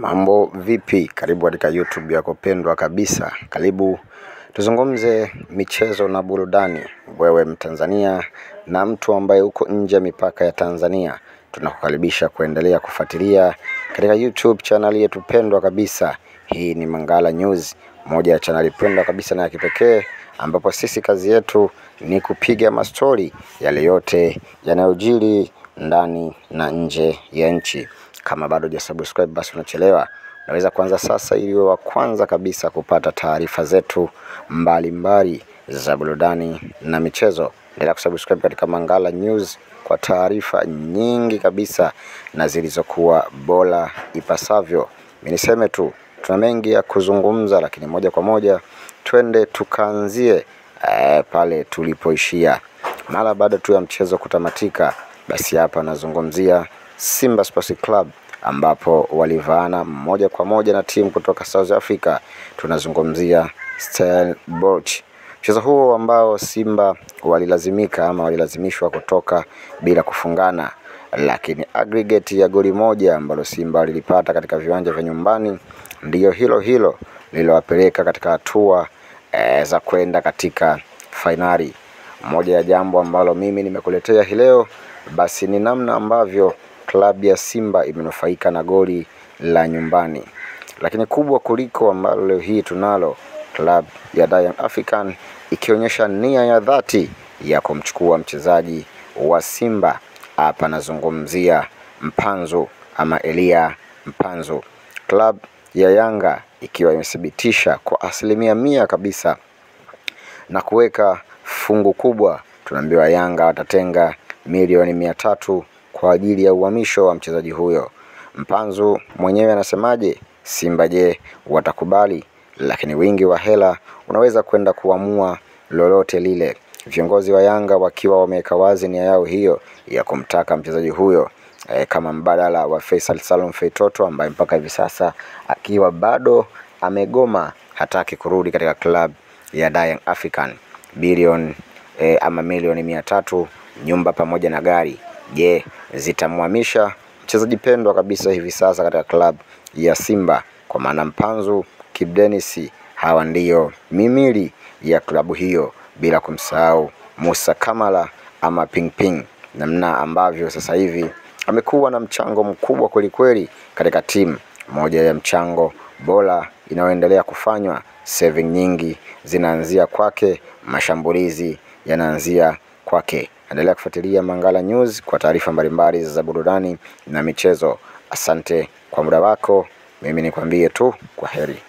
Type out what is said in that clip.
Mambo vipi? Karibu katika YouTube yako pendwa kabisa. Karibu tuzungumze michezo na burudani. Wewe Mtanzania na mtu ambaye uko nje ya mipaka ya Tanzania, tunakukaribisha kuendelea kufuatilia katika YouTube channel yetu pendwa kabisa. Hii ni Mangala News, moja ya channel pendwa kabisa na ya kipekee, ambapo sisi kazi yetu ni kupiga mastori yale yote yanayojiri ndani na nje ya nchi. Kama bado hujasubscribe basi unachelewa. Unaweza kuanza sasa ili wa kwanza kabisa kupata taarifa zetu mbalimbali za burudani na michezo. Endelea kusubscribe katika Mangala News kwa taarifa nyingi kabisa na zilizokuwa bora ipasavyo. Mimi niseme tu tuna mengi ya kuzungumza, lakini moja kwa moja twende tukaanzie pale tulipoishia. Mara baada tu ya mchezo kutamatika, basi hapa nazungumzia Simba Sports Club ambapo walivaana moja kwa moja na timu kutoka South Africa. Tunazungumzia Stellenbosch. Mchezo huo ambao Simba walilazimishwa kutoka bila kufungana, lakini aggregate ya goli moja ambalo Simba lilipata katika viwanja vya nyumbani ndiyo hilo lililowapeleka katika hatua za kwenda katika fainali. Moja ya jambo ambalo mimi nimekuletea hii leo basi ni namna ambavyo klabu ya Simba imenufaika na goli la nyumbani. Lakini kubwa kuliko ambalo leo hii tunalo, klabu ya Young African ikionyesha nia ya dhati ya kumchukua mchezaji wa Simba. Hapa nazungumzia Mpanzu ama Elia Mpanzu. Klabu ya Yanga ikiwa imethibitisha kwa 100% kabisa na kuweka fungu kubwa. Tunaambiwa Yanga watatenga milioni 300 kwa ajili ya uhamisho wa mchezaji huyo. Mpanzu mwenyewe anasemaje? Simba je, watakubali? Lakini wingi wa hela unaweza kwenda kuamua lolote lile. Viongozi wa Yanga wakiwa wameweka wazi nia yao hiyo ya kumtaka mchezaji huyo kama mbadala wa Faisal Salum Feitoto, ambaye mpaka hivi sasa akiwa bado amegoma, hataki kurudi katika club ya Young African. Bilioni ama milioni 300, nyumba pamoja na gari. Je, zitamhamisha mchezaji pendwa kabisa hivi sasa katika club ya Simba? Kwa maana Mpanzu, Kibu Denis, hawa ndio mimili ya klabu hiyo, bila kumsahau Musa Kamara ama Ping, namna ambavyo sasa hivi amekuwa na mchango mkubwa kweli katika timu. Moja ya mchango bora inayoendelea kufanywa, saving nyingi zinaanzia kwake, mashambulizi yanaanzia kwake. Endelea kufuatilia Mangala News kwa taarifa mbalimbali za burudani na michezo. Asante kwa muda wako. Mimi nikwambie tu kwaheri.